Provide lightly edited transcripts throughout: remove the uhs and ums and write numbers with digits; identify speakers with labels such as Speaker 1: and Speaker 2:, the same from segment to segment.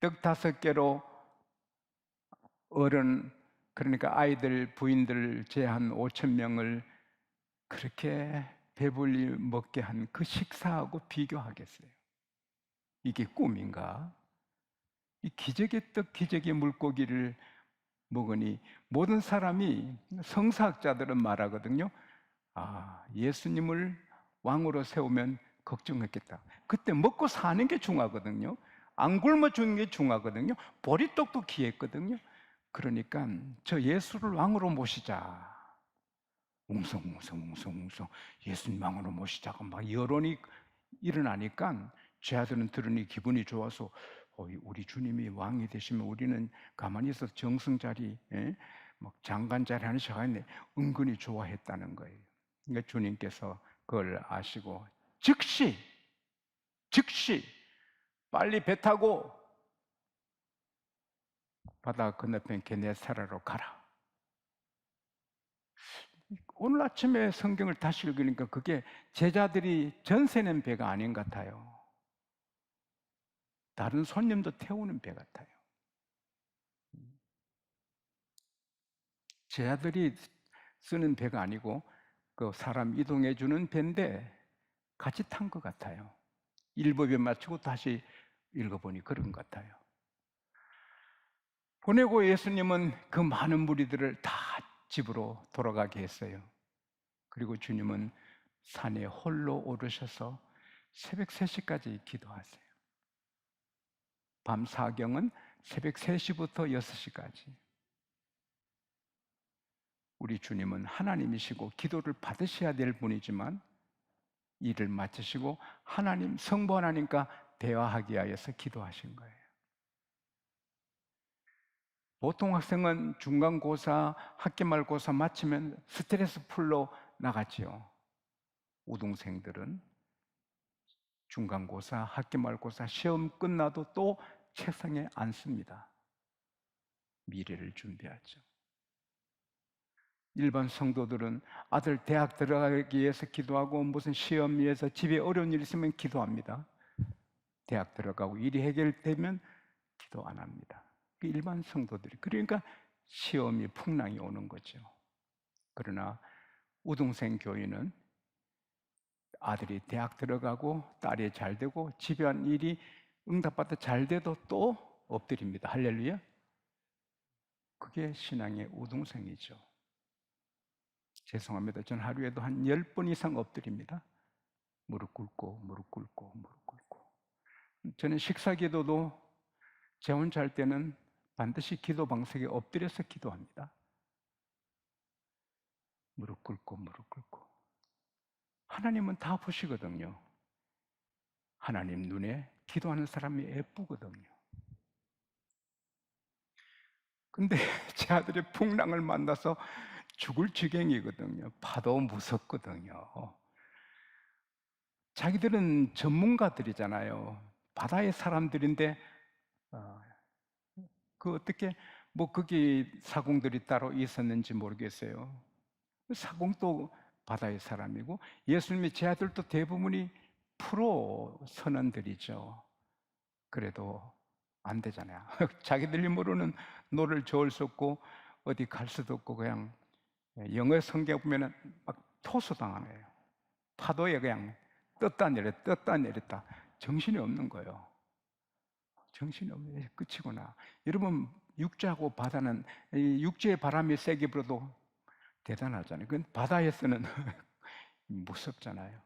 Speaker 1: 떡 5개로 어른, 그러니까 아이들, 부인들 제한 5,000명을 그렇게 배불리 먹게 한 그 식사하고 비교하겠어요? 이게 꿈인가? 이 기적의 떡, 기적의 물고기를 먹으니 모든 사람이, 성사학자들은 말하거든요. 아, 예수님을 왕으로 세우면 걱정했겠다. 그때 먹고 사는 게 중요하거든요. 안 굶어 죽는 게 중요하거든요. 보리떡도 귀했거든요. 그러니까 저 예수를 왕으로 모시자. 웅성웅성 예수님 왕으로 모시자고 막 여론이 일어나니까 제아들은 들으니 기분이 좋아서 우리 주님이 왕이 되시면 우리는 가만히 있어서 정승자리, 막 장관자리 하는 시간에 은근히 좋아했다는 거예요. 그러니까 주님께서 그걸 아시고 즉시 빨리 배 타고 바다 건너편 게네사라로 가라. 오늘 아침에 성경을 다시 읽으니까 그게 제자들이 전세 낸 배가 아닌 것 같아요. 다른 손님도 태우는 배 같아요. 제자들이 쓰는 배가 아니고 그 사람 이동해 주는 배인데 같이 탄 것 같아요. 일부에 마치고 다시 읽어보니 그런 것 같아요. 보내고 예수님은 그 많은 무리들을 다 집으로 돌아가게 했어요. 그리고 주님은 산에 홀로 오르셔서 새벽 3시까지 기도하세요. 밤 사경은 새벽 3시부터 6시까지. 우리 주님은 하나님이시고 기도를 받으셔야 될 분이지만 일을 마치시고 하나님, 성부 하나님과 대화하기 위해서 기도하신 거예요. 보통 학생은 중간고사, 학기말고사 마치면 스트레스 풀러 나갔지요. 우등생들은 중간고사, 학기말고사 시험 끝나도 또 책상에 앉습니다. 미래를 준비하죠. 일반 성도들은 아들 대학 들어가기 위해서 기도하고 무슨 시험 위해서 집에 어려운 일 있으면 기도합니다. 대학 들어가고 일이 해결되면 기도 안 합니다. 일반 성도들이. 그러니까 시험이 풍랑이 오는 거죠. 그러나 우등생 교인은 아들이 대학 들어가고 딸이 잘 되고 집안 일이 응답받아 잘 돼도 또 엎드립니다. 할렐루야. 그게 신앙의 우등생이죠. 죄송합니다. 전 하루에도 한 10번 이상 엎드립니다. 무릎 꿇고 무릎 꿇고 무릎 꿇고. 저는 식사기도도 재혼 잘 때는 반드시 기도 방석에 엎드려서 기도합니다. 무릎 꿇고 무릎 꿇고. 하나님은 다 보시거든요. 하나님 눈에 기도하는 사람이 예쁘거든요. 근데 제 아들이 풍랑을 만나서 죽을 지경이거든요. 파도 무섭거든요. 자기들은 전문가들이잖아요. 바다의 사람들인데 그 어떻게 뭐 거기 사공들이 따로 있었는지 모르겠어요. 사공도 바다의 사람이고 예수님의 제 아들도 대부분이 프로 선원들이죠. 그래도 안 되잖아요. 자기들 힘으로는 노를 저을 수 없고 어디 갈 수도 없고 그냥 영어 성경 보면은 막 토수당하네요. 파도에 그냥 떴다 내렸다 떴다 내렸다 정신이 없는 거예요. 정신이 없는 끝이구나. 여러분 육지하고 바다는 육지의 바람이 세게 불어도 대단하잖아요. 그건 바다에서는 무섭잖아요.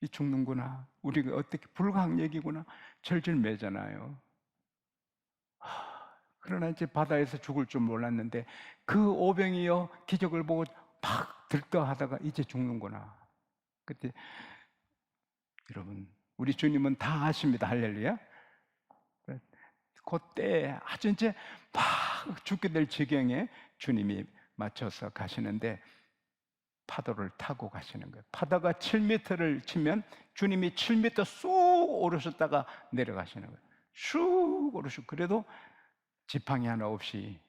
Speaker 1: 이 죽는구나. 우리가 어떻게 불가항력이구나. 절절매잖아요. 그러나 이제 바다에서 죽을 줄 몰랐는데 그 오병이어 기적을 보고 막 들떠하다가 이제 죽는구나. 그때 여러분 우리 주님은 다 아십니다. 할렐루야. 그때 아주 이제 막 죽게 될 지경에 주님이 맞춰서 가시는데 파도를 타고 가시는 거예요. 파도가 7m를 치면 주님이 7m 쑥 오르셨다가 내려가시는 거예요. 쑥 오르시고 그래도 지팡이 하나 없이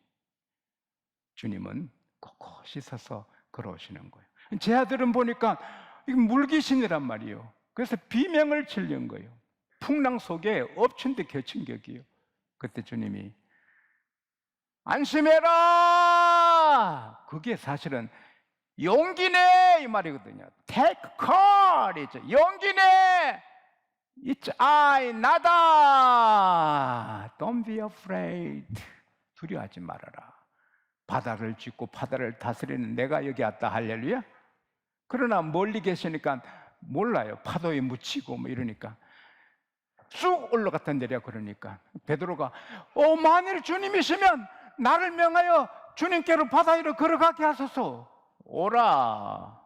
Speaker 1: 주님은 꼿꼿이 서서 걸어오시는 거예요. 제 아들은 보니까 이거 물귀신이란 말이에요. 그래서 비명을 질른 거예요. 풍랑 속에 엎친 데 겹친 격이에요. 그때 주님이 안심해라! 그게 사실은 용기내! 이 말이거든요. Take courage! 용기내! It's I, 나다! Don't be afraid. 두려워하지 말아라. 바다를 짚고 바다를 다스리는 내가 여기 왔다. 할렐루야. 그러나 멀리 계시니까 몰라요. 파도에 묻히고 뭐 이러니까 쑥 올라갔다 내려. 그러니까 베드로가 만일 주님이시면 나를 명하여 주님께로 바다 위로 걸어가게 하소서. 오라.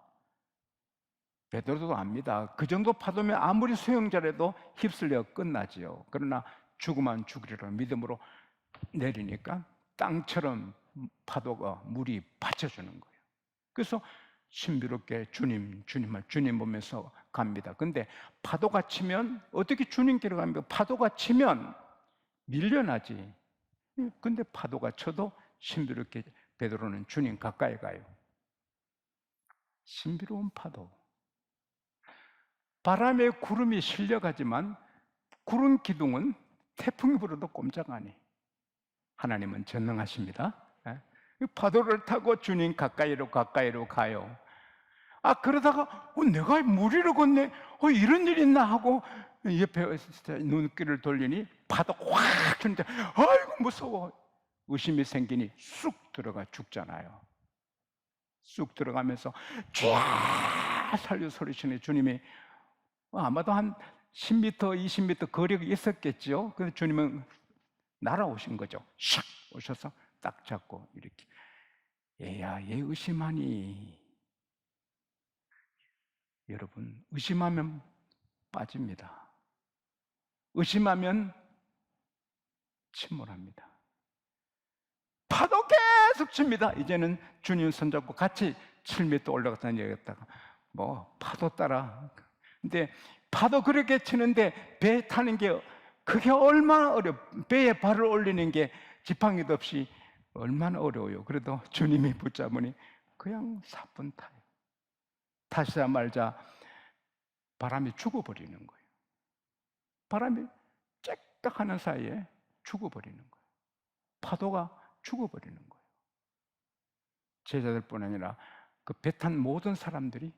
Speaker 1: 베드로도 압니다. 그 정도 파도면 아무리 수영자라도 휩쓸려 끝나지요. 그러나 죽으면 죽으리라 믿음으로 내리니까 땅처럼 파도가 물이 받쳐주는 거예요. 그래서 신비롭게 주님 보면서 갑니다. 근데 파도가 치면 어떻게 주님께로 갑니까? 파도가 치면 밀려나지. 근데 파도가 쳐도 신비롭게 베드로는 주님 가까이 가요. 신비로운 파도. 바람에 구름이 실려가지만 구름 기둥은 태풍이 불어도 꼼짝 안 해. 하나님은 전능하십니다. 파도를 타고 주님 가까이로 가요. 그러다가 내가 물 위로 걷네. 이런 일이 있나 하고 옆에 눈길을 돌리니 파도 확 치는데 아이고 무서워. 의심이 생기니 쑥 들어가 죽잖아요. 쑥 들어가면서 쫙 살려 소리치니 주님이 아마도 한 10m, 20m 거리가 있었겠죠. 그래서 주님은 날아오신 거죠. 샥 오셔서 딱 잡고 이렇게 얘야 얘 의심하니. 여러분 의심하면 빠집니다. 의심하면 침몰합니다. 파도 계속 칩니다. 이제는 주님 손잡고 같이 7m 올라갔다는 얘기였다가 파도 따라. 근데 파도 그렇게 치는데 배 타는 게 그게 얼마나 배에 발을 올리는 게 지팡이도 없이 얼마나 어려워요. 그래도 주님이 붙잡으니 그냥 사뿐 타요. 타시자 말자 바람이 죽어버리는 거예요. 바람이 째깍 하는 사이에 죽어버리는 거예요. 파도가 죽어버리는 거예요. 제자들뿐 아니라 그 배 탄 모든 사람들이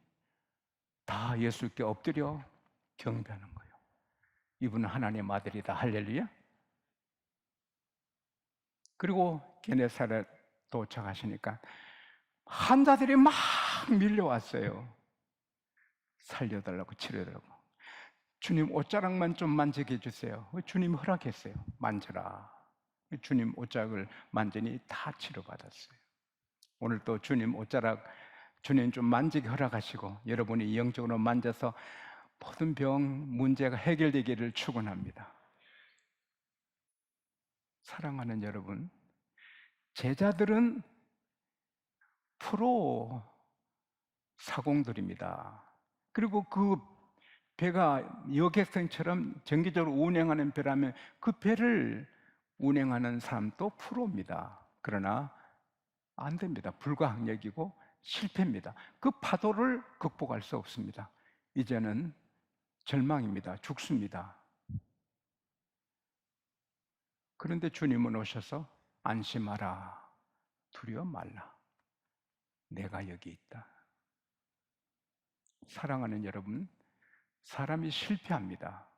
Speaker 1: 다 예수께 엎드려 경배하는 거예요. 이분은 하나님의 아들이다. 할렐루야. 그리고 게네사렛 도착하시니까 환자들이 막 밀려왔어요. 살려달라고, 치료해달라고. 주님 옷자락만 좀 만지게 해주세요. 주님이 허락했어요. 만져라. 주님 옷자락을 만지니 다 치료받았어요. 오늘 또 주님 옷자락 주님 좀 만지게 허락하시고 여러분이 영적으로 만져서 모든 병, 문제가 해결되기를 축원합니다. 사랑하는 여러분, 제자들은 프로 사공들입니다. 그리고 그 배가 여객선처럼 정기적으로 운행하는 배라면 그 배를 운행하는 사람도 프로입니다. 그러나 안 됩니다. 불가항력이고 실패입니다. 그 파도를 극복할 수 없습니다. 이제는 절망입니다. 죽습니다. 그런데 주님은 오셔서 안심하라. 두려워 말라. 내가 여기 있다. 사랑하는 여러분, 사람이 실패합니다.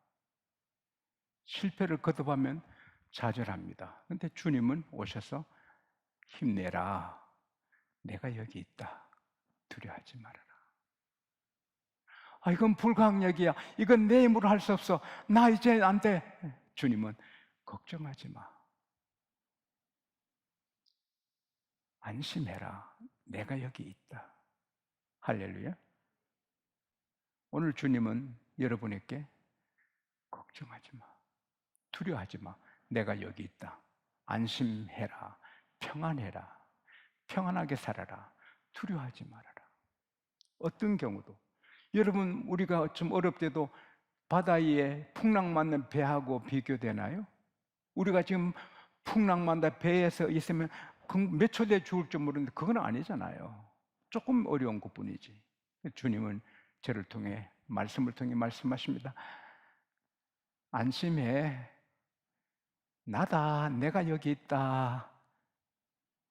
Speaker 1: 실패를 거듭하면 좌절합니다. 그런데 주님은 오셔서 힘내라. 내가 여기 있다. 두려워하지 말아라. 이건 불가항력이야. 이건 내 힘으로 할 수 없어. 나 이제 안 돼. 주님은 걱정하지 마. 안심해라. 내가 여기 있다. 할렐루야. 오늘 주님은 여러분에게 걱정하지 마. 두려워하지 마. 내가 여기 있다. 안심해라. 평안해라. 평안하게 살아라. 두려워하지 말아라. 어떤 경우도 여러분 우리가 좀 어렵대도 바다 위에 풍랑 맞는 배하고 비교되나요? 우리가 지금 풍랑 맞는 배에서 있으면 몇 초 뒤에 죽을 줄 모르는데 그건 아니잖아요. 조금 어려운 것뿐이지. 주님은 저를 통해 말씀을 통해 말씀하십니다. 안심해. 나다. 내가 여기 있다.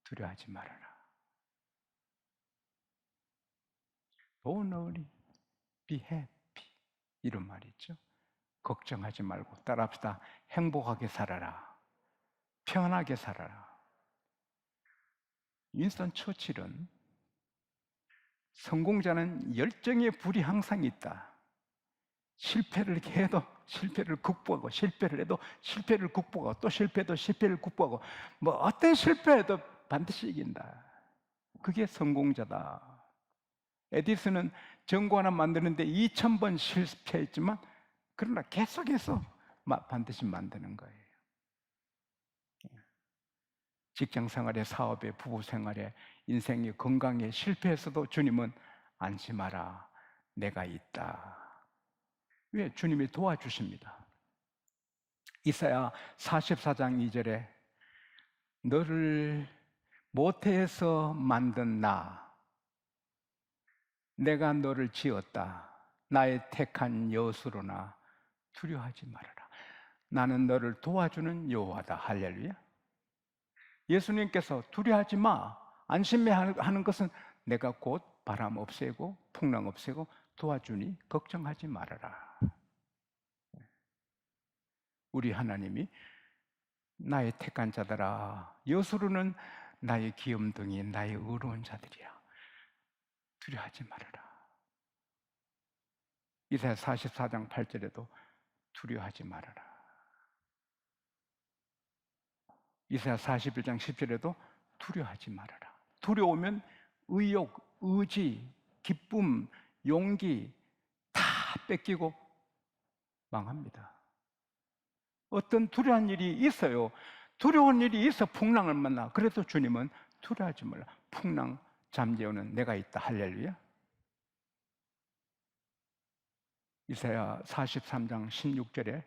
Speaker 1: 두려워하지 말아라. Don't worry, be happy. 이런 말이 있죠. 걱정하지 말고 따라합시다. 행복하게 살아라. 편하게 살아라. 윈스턴 처칠은 성공자는 열정의 불이 항상 있다. 실패를 해도 실패를 극복하고, 실패를 해도 실패를 극복하고, 또 실패해도 실패를 극복하고, 뭐 어떤 실패해도 반드시 이긴다. 그게 성공자다. 에디슨은 전구 하나 만드는데 2000번 실패했지만 그러나 계속해서 반드시 만드는 거예요. 직장 생활에, 사업에, 부부 생활에, 인생의 건강에 실패했어도 주님은 안심하라. 내가 있다. 왜? 주님이 도와주십니다. 이사야 44장 2절에 너를 모태에서 만든 내가 너를 지었다. 나의 택한 여수로나 두려워하지 말아라. 나는 너를 도와주는 여호와다. 할렐루야. 예수님께서 두려워하지 마, 안심해 하는 것은 내가 곧 바람 없애고 풍랑 없애고 도와주니 걱정하지 말아라. 우리 하나님이 나의 택한 자들아, 여수로는 나의 귀염둥이, 나의 의로운 자들이야. 두려워하지 말아라. 이사야 44장 8절에도 두려워하지 말아라. 이사야 41장 10절에도 두려워하지 말아라. 두려우면 의욕, 의지, 기쁨, 용기 다 뺏기고 망합니다. 어떤 두려운 일이 있어요. 두려운 일이 있어 풍랑을 만나. 그래도 주님은 두려워하지 말라. 풍랑 잠재우는 내가 있다. 할렐루야. 이사야 43장 16절에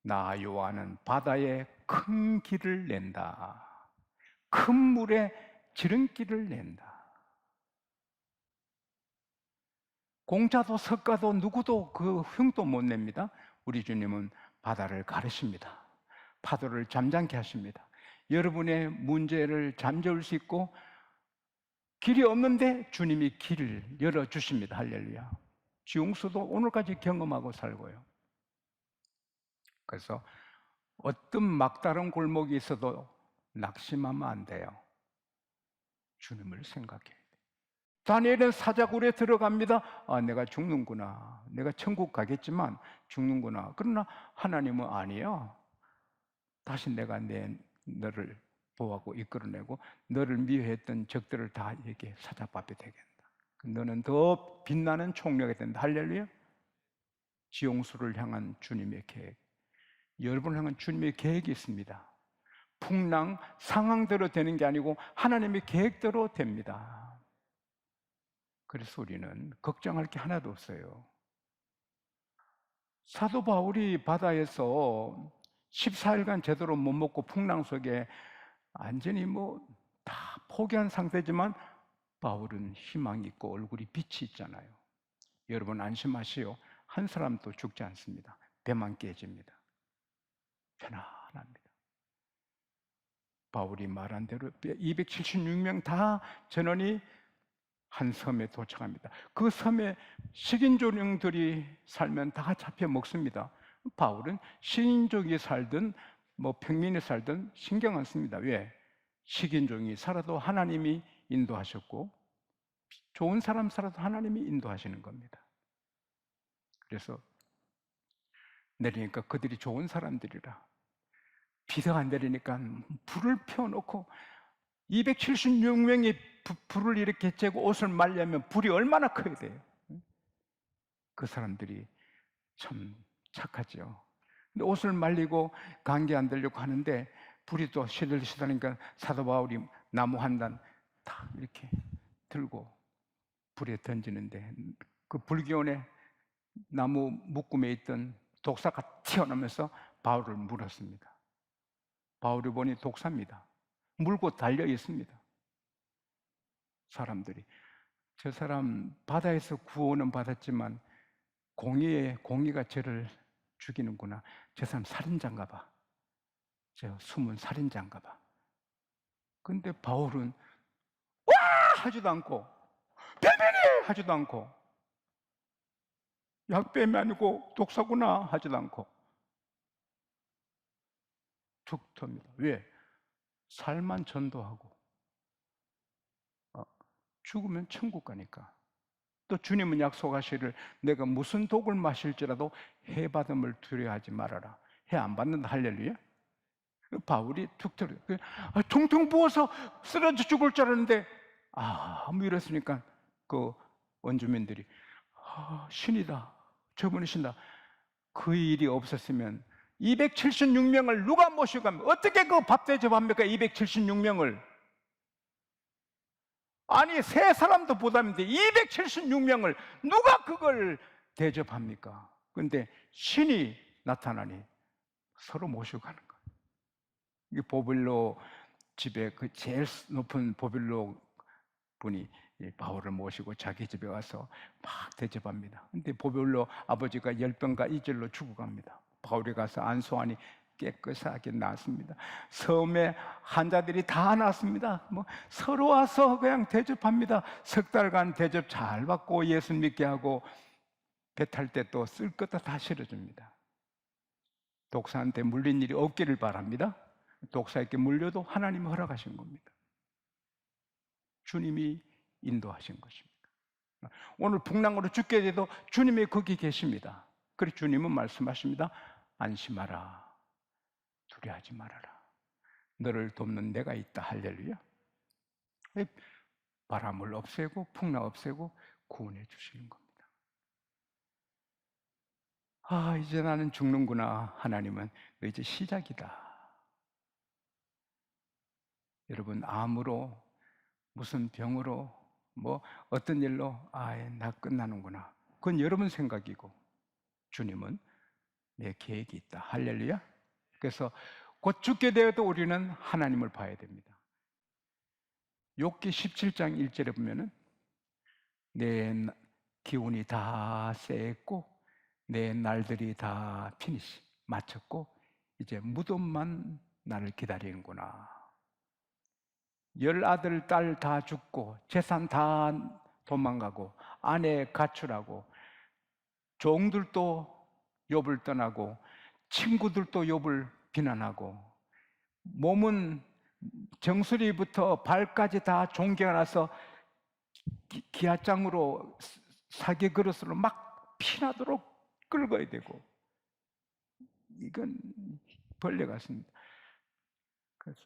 Speaker 1: 나 여호와는 바다에 큰 길을 낸다. 큰 물에 지름길을 낸다. 공자도 석가도 누구도 그 흉도 못 냅니다. 우리 주님은 바다를 가르십니다. 파도를 잠잠케 하십니다. 여러분의 문제를 잠재울 수 있고 길이 없는데 주님이 길을 열어주십니다. 할렐루야. 지용수도 오늘까지 경험하고 살고요. 그래서 어떤 막다른 골목이 있어도 낙심하면 안 돼요. 주님을 생각해야 돼요. 다니엘은 사자굴에 들어갑니다. 아, 내가 죽는구나. 내가 천국 가겠지만 죽는구나. 그러나 하나님은 아니야. 다시 내가 너를 보호하고 이끌어내고 너를 미워했던 적들을 다 이렇게 사자밥이 되겠다. 너는 더 빛나는 총력이 된다. 할렐루야. 지용수를 향한 주님의 계획, 여러분을 향한 주님의 계획이 있습니다. 풍랑 상황대로 되는 게 아니고 하나님의 계획대로 됩니다. 그래서 우리는 걱정할 게 하나도 없어요. 사도 바울이 바다에서 14일간 제대로 못 먹고 풍랑 속에 완전히 다 포기한 상태지만 바울은 희망이 있고 얼굴이 빛이 있잖아요. 여러분 안심하시오. 한 사람도 죽지 않습니다. 배만 깨집니다. 편안합니다. 바울이 말한 대로 276명 다 전원이 한 섬에 도착합니다. 그 섬에 식인종들이 살면 다 잡혀 먹습니다. 바울은 식인종이 살든 평민이 살든 신경 안 씁니다. 왜? 식인종이 살아도 하나님이 인도하셨고 좋은 사람 살아도 하나님이 인도하시는 겁니다. 그래서 내리니까 그들이 좋은 사람들이라 비가 안 내리니까 불을 펴놓고 276명이 불을 이렇게 쬐고 옷을 말려면 불이 얼마나 커야 돼요. 그 사람들이 참 착하죠. 근데 옷을 말리고 감기 안 들려고 하는데 불이 또 시들시들하니까 사도 바울이 나무 한 단 딱 이렇게 들고 불에 던지는데 그 불기운에 나무 묶음에 있던 독사가 튀어나오면서 바울을 물었습니다. 바울이 보니 독사입니다. 물고 달려 있습니다. 사람들이 저 사람 바다에서 구원은 받았지만 공의가 저를 죽이는구나. 저 사람 살인자인가 봐. 저 숨은 살인자인가 봐. 근데 바울은 와! 하지도 않고 뱀이네! 하지도 않고 약뱀이 아니고 독사구나 하지도 않고 툭 텄니다. 왜? 살만 전도하고 죽으면 천국 가니까. 또 주님은 약속하시를 내가 무슨 독을 마실지라도 해 받음을 두려워하지 말아라. 해 안 받는다. 할렐루야. 바울이 툭 털어 퉁퉁 부어서 쓰러져 죽을 줄 알았는데 뭐 이랬으니까 그 원주민들이 신이다. 저분이 신이다. 그 일이 없었으면 276명을 누가 모시고 가면 어떻게 그 밥 대접합니까? 276명을. 아니 세 사람도 부담인데 276명을 누가 그걸 대접합니까? 근데 신이 나타나니 서로 모시고 가는 거예요. 이 보빌로 집에 그 제일 높은 보빌로 분이 바울을 모시고 자기 집에 와서 막 대접합니다. 근데 보빌로 아버지가 열병과 이절로 죽어갑니다. 바울이 가서 안수하니 깨끗하게 나았습니다. 섬에 환자들이 다 나았습니다. 서로 와서 그냥 대접합니다. 석 달간 대접 잘 받고 예수 믿게 하고 배 탈 때 또 쓸 것도 다 실어줍니다. 독사한테 물린 일이 없기를 바랍니다. 독사에게 물려도 하나님이 허락하신 겁니다. 주님이 인도하신 것입니다. 오늘 풍랑으로 죽게 돼도 주님이 거기 계십니다. 그래서 주님은 말씀하십니다. 안심하라. 두려워하지 말아라. 너를 돕는 내가 있다. 할렐루야. 바람을 없애고 풍랑 없애고 구원해 주시는 겁니다. 이제 나는 죽는구나. 하나님은 너 이제 시작이다. 여러분 암으로 무슨 병으로 어떤 일로 나 끝나는구나. 그건 여러분 생각이고 주님은 내 계획이 있다. 할렐루야. 그래서 곧 죽게 되어도 우리는 하나님을 봐야 됩니다. 욥기 17장 1절에 보면은 내 기운이 다 쎄했고 내 날들이 다 피니시 마쳤고 이제 무덤만 나를 기다리는구나. 10아들 딸 다 죽고 재산 다 도망가고 아내 가출하고 종들도 욥을 떠나고 친구들도 욥을 비난하고 몸은 정수리부터 발까지 다 종기가 나서 기아장으로 사기 그릇으로 막 피나도록 긁어야 되고 이건 벌레 같습니다. 그래서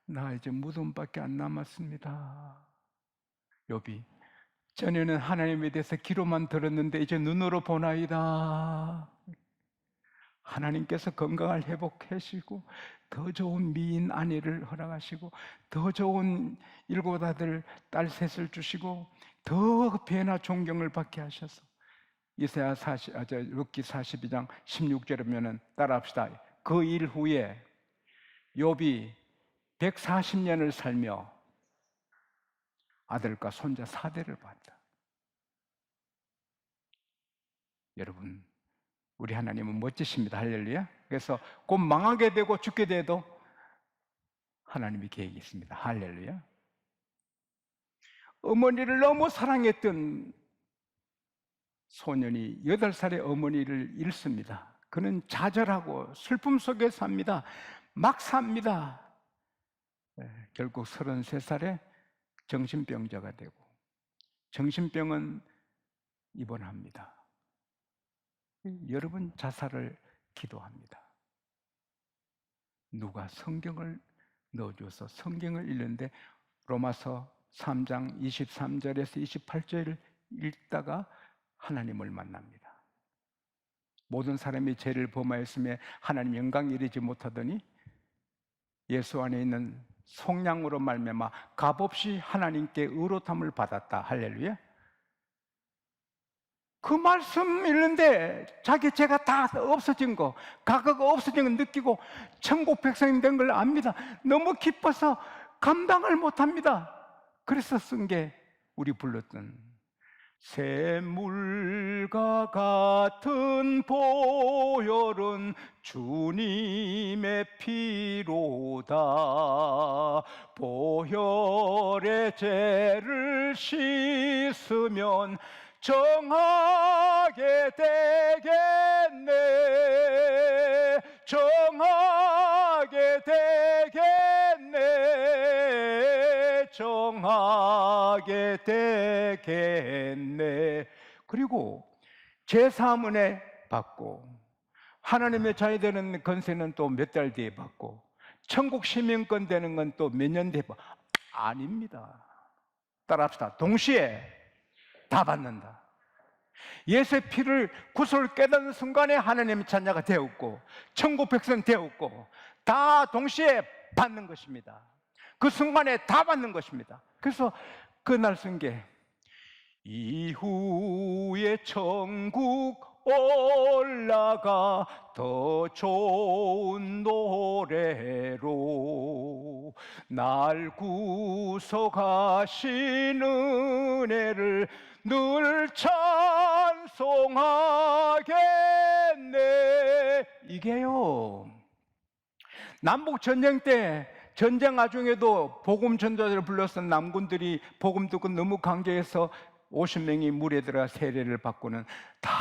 Speaker 1: 나 이제 무덤밖에 안 남았습니다. 욥이 전에는 하나님에 대해서 귀로만 들었는데 이제 눈으로 보나이다. 하나님께서 건강을 회복하시고 더 좋은 미인 아내를 허락하시고 더 좋은 7 아들 딸 셋을 주시고 더 배나 존경을 받게 하셔서 이사야 욥기 42장 16절에 보면은 따라합시다. 그 일 후에 욥이 140년을 살며 아들과 손자 4대를 봤다. 여러분 우리 하나님은 멋지십니다. 할렐루야. 그래서 곧 망하게 되고 죽게 돼도 하나님의 계획이 있습니다. 할렐루야. 어머니를 너무 사랑했던 소년이 8살의 어머니를 잃습니다. 그는 좌절하고 슬픔 속에 삽니다. 막 삽니다. 결국 33살에 정신병자가 되고 정신병은 입원합니다. 여러분 자살을 기도합니다. 누가 성경을 넣어줘서 성경을 읽는데 로마서 3장 23절에서 28절을 읽다가 하나님을 만납니다. 모든 사람이 죄를 범하였음에 하나님 영광 이르지 못하더니 예수 안에 있는 속량으로 말미암아 값없이 하나님께 의롭다함을 받았다. 할렐루야. 그 말씀 읽는데 자기 죄가 다 없어진 거, 과거가 없어진 걸 느끼고 천국 백성이 된 걸 압니다. 너무 기뻐서 감당을 못합니다. 그래서 쓴 게 우리 불렀던 샘물과 같은 보혈 보혈은 주님의 피로다. 보혈의 죄를 씻으면 정하게 되겠네. 정하게 되겠네. 정하게 되겠네. 그리고 제3 은혜 받고 하나님의 자녀 되는 권세는 또 몇 달 뒤에 받고 천국 시민권 되는 건 또 몇 년 뒤에 받고. 아닙니다. 따라합시다. 동시에 다 받는다. 예수의 피를 구속을 깨닫는 순간에 하나님의 자녀가 되었고 천국 백성 되었고 다 동시에 받는 것입니다. 그 순간에 다 받는 것입니다. 그래서 그날 쓴 게 이후에 천국 올라가 더 좋은 노래로 날 구속하신 은혜를 늘 찬송하겠네. 이게요, 남북 전쟁 때 전쟁 와중에도 복음 전도자를 불렀던 남군들이 복음 듣고 너무 감격해서 50명이 물에 들어가 세례를 받고는 다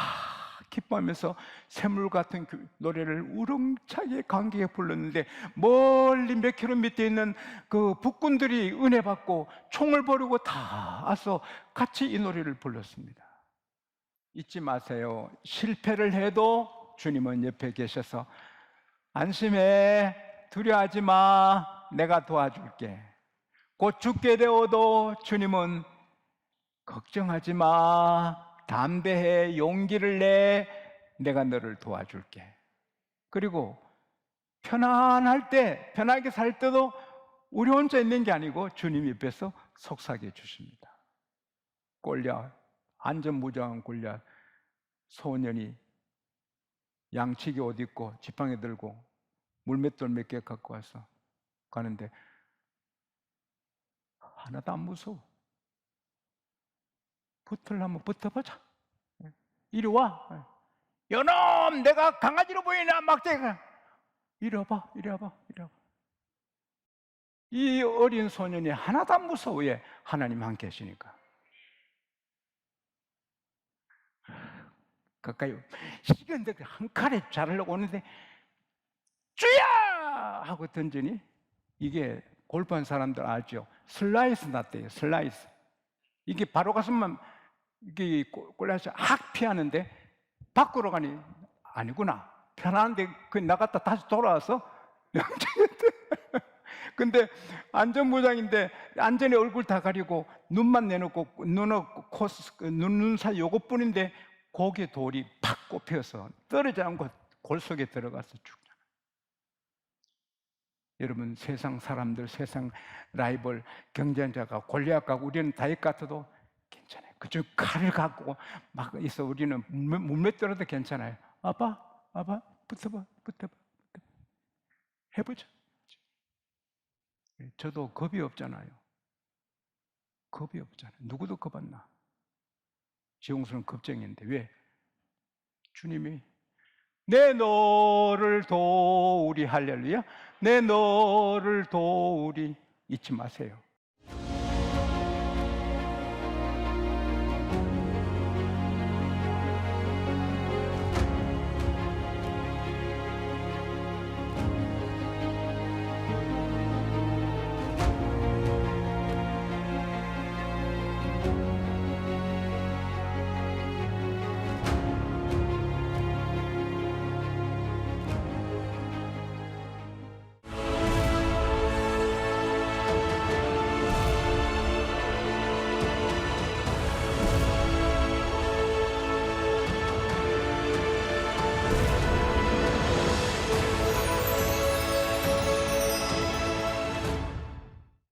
Speaker 1: 기뻐하면서 샘물 같은 노래를 우렁차게 감격에 불렀는데 멀리 몇 킬로미터 있는 그 북군들이 은혜 받고 총을 버리고 다 와서 같이 이 노래를 불렀습니다. 잊지 마세요. 실패를 해도 주님은 옆에 계셔서 안심해, 두려워하지 마, 내가 도와줄게. 곧 죽게 되어도 주님은 걱정하지 마, 담대해, 용기를 내, 내가 너를 도와줄게. 그리고 편안할 때, 편하게 살 때도 우리 혼자 있는 게 아니고 주님 옆에서 속삭여 주십니다. 골리앗, 안전무장한 골리앗 소년이 양치기 옷 입고 지팡이 들고 물맷돌 몇 개 갖고 와서 가는데 하나도 안 무서워. 붙으려면 붙어보자. 이리 와. 요놈, 내가 강아지로 보이나? 막대가. 이리 와봐, 이리 와봐, 이리 와봐. 이 어린 소년이 하나도 안 무서워. 왜? 하나님 함께 계시니까. 가까이 식은데 한 칼에 자르려고 오는데 쭈야! 하고 던지니 이게 골프한 사람들 알죠? 슬라이스 났대요. 슬라이스. 이게 바로 가서만 이게 골라서 확 피하는데 밖으로 가니 아니구나. 편안한데 그 나갔다 다시 돌아와서 근데 안전무장인데 안전히 얼굴 다 가리고 눈만 내놓고 눈하고 눈 사이 요것뿐인데 거기에 돌이 팍 꼽혀서 떨어지지 않고 골 속에 들어가서 죽잖아. 여러분, 세상 사람들, 세상 라이벌 경쟁자가 골리앗 가고 우리는 다윗 같아도 괜찮아요. 그중 칼을 갖고 막 있어. 우리는 물맷돌아도 괜찮아요. 아빠 붙어봐. 해보자. 저도 겁이 없잖아요. 겁이 없잖아요. 누구도 겁 안 나. 지용수는 겁쟁이인데 왜? 주님이 내 너를 도우리, 할렐루야. 내 너를 도우리. 잊지 마세요.